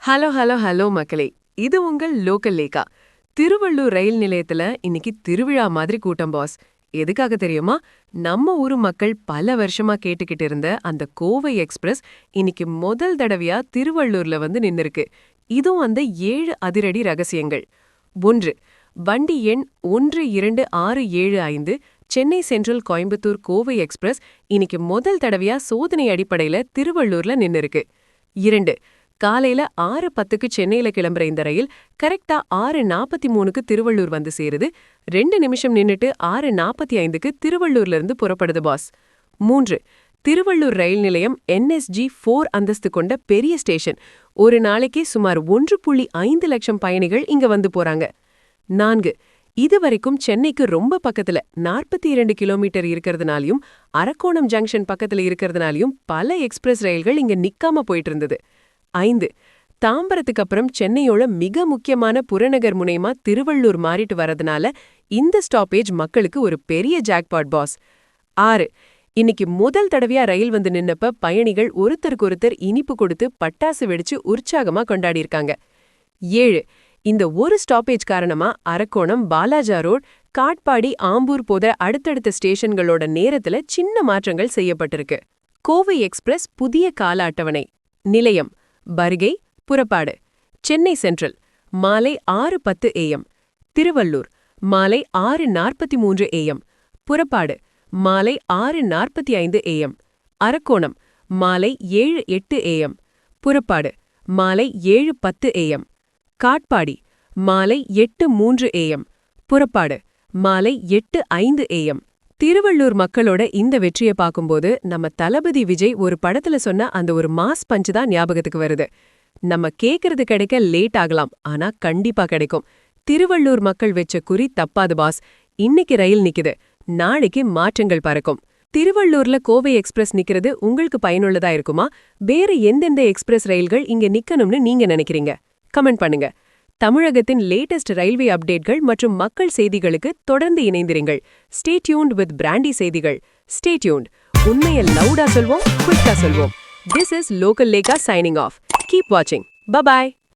Hello hello hello மக்களே, இது உங்கள் லோக்கல் லேக்கா. திருவள்ளூர் ரயில் நிலையத்துல இன்னைக்கு திருவிழா மாதிரி கூட்டம் பாஸ். எதுக்காக தெரியுமா? நம்ம ஊரு மக்கள் பல வருஷமா கேட்டுக்கிட்டு இருந்த அந்த கோவை எக்ஸ்பிரஸ் இன்னைக்கு முதல் தடவையா திருவள்ளூர்ல வந்து நின்னுருக்கு. இதுவும் அந்த 7 அதிரடி ரகசியங்கள். 1. வண்டி எண் 12675 சென்னை சென்ட்ரல் கோயம்புத்தூர் கோவை எக்ஸ்பிரஸ் இன்னைக்கு முதல் தடவையா சோதனை அடிப்படையில திருவள்ளூர்ல நின்னுருக்கு. 2. காலையில 6:10க்கு சென்னையில கிளம்புற இந்த ரயில் கரெக்டா 6:43க்கு திருவள்ளூர் வந்து சேருது. 2 நிமிஷம் நின்னுட்டு 6:45க்கு திருவள்ளூர்ல இருந்து புறப்படுது பாஸ். 3. திருவள்ளூர் ரயில் நிலையம் NSG 4 அந்தஸ்து கொண்ட பெரிய ஸ்டேஷன். ஒரு நாளைக்கே சுமார் 1.5 லட்சம் பயணிகள் இங்க வந்து போறாங்க. 4. இதுவரைக்கும் சென்னைக்கு ரொம்ப பக்கத்துல 42 கிலோமீட்டர் இருக்கிறதுனாலையும் அரக்கோணம் ஜங்ஷன் பக்கத்துல இருக்கிறதுனாலையும் பல எக்ஸ்பிரஸ் ரயில்கள் இங்க நிக்காம போயிட்டு இருந்தது. 5. தாம்பரத்துக்கு அப்புறம் சென்னையோட மிக முக்கியமான புறநகர் முனையமா திருவள்ளூர் மாறிட்டு வரதுனால இந்த ஸ்டாப்பேஜ் மக்களுக்கு ஒரு பெரிய ஜாக்பாட் பாஸ். 6. இன்னைக்கு முதல் தடவையா ரயில் வந்து நின்னப்ப பயணிகள் ஒருத்தருக்கொருத்தர் இனிப்பு கொடுத்து பட்டாசு வெடிச்சு உற்சாகமா கொண்டாடியிருக்காங்க. 7. இந்த ஒரு ஸ்டாப்பேஜ் காரணமா அரக்கோணம், பாலாஜா ரோட், காட்பாடி, ஆம்பூர் போன்ற அடுத்தடுத்த ஸ்டேஷன்களோட நேரத்துல சின்ன மாற்றங்கள் செய்யப்பட்டிருக்கு. கோவை எக்ஸ்பிரஸ் புதிய கால அட்டவணை. நிலையம் வருகை, புறப்பாடு: சென்னை சென்ட்ரல் மாலை 6:10 AM, திருவள்ளூர் மாலை 6:43 AM, புறப்பாடு மாலை 6:45 AM, அரக்கோணம் மாலை 7:08 AM, புறப்பாடு மாலை 7:10 AM, காட்பாடி மாலை 8:03 AM, புறப்பாடு மாலை 8:05 AM. திருவள்ளூர் மக்களோட இந்த வெற்றியை பார்க்கும்போது நம்ம தளபதி விஜய் ஒரு படத்துல சொன்ன அந்த ஒரு மாஸ் பஞ்ச் தான் ஞாபகத்துக்கு வருது. நம்ம கேக்குறது கிடைக்க லேட் ஆகலாம், ஆனா கண்டிப்பா கிடைக்கும். திருவள்ளூர் மக்கள் வச்ச குறி தப்பாது பாஸ். இன்னைக்கு ரயில் நிக்குது, நாளைக்கு மாற்றங்கள் பறக்கும். திருவள்ளூர்ல கோவை எக்ஸ்பிரஸ் நிக்கிறது உங்களுக்கு பயனுள்ளதா இருக்குமா? வேற எந்தெந்த எக்ஸ்பிரஸ் ரயில்கள் இங்க நிக்கணும்னு நீங்க நினைக்கிறீங்க? கமெண்ட் பண்ணுங்க. தமிழகத்தின் லேட்டஸ்ட் ரயில்வே அப்டேட்கள் மற்றும் மக்கள் செய்திகளுக்கு தொடர்ந்து இணைந்திருங்கள். ஸ்டே டியூன்ட் வித் பிராண்டி செய்திகள். Stay tuned. உண்மையை லவுடா சொல்வோம், குயிக்கா சொல்வோம். This is Local Lekha signing off. Keep watching. Bye bye.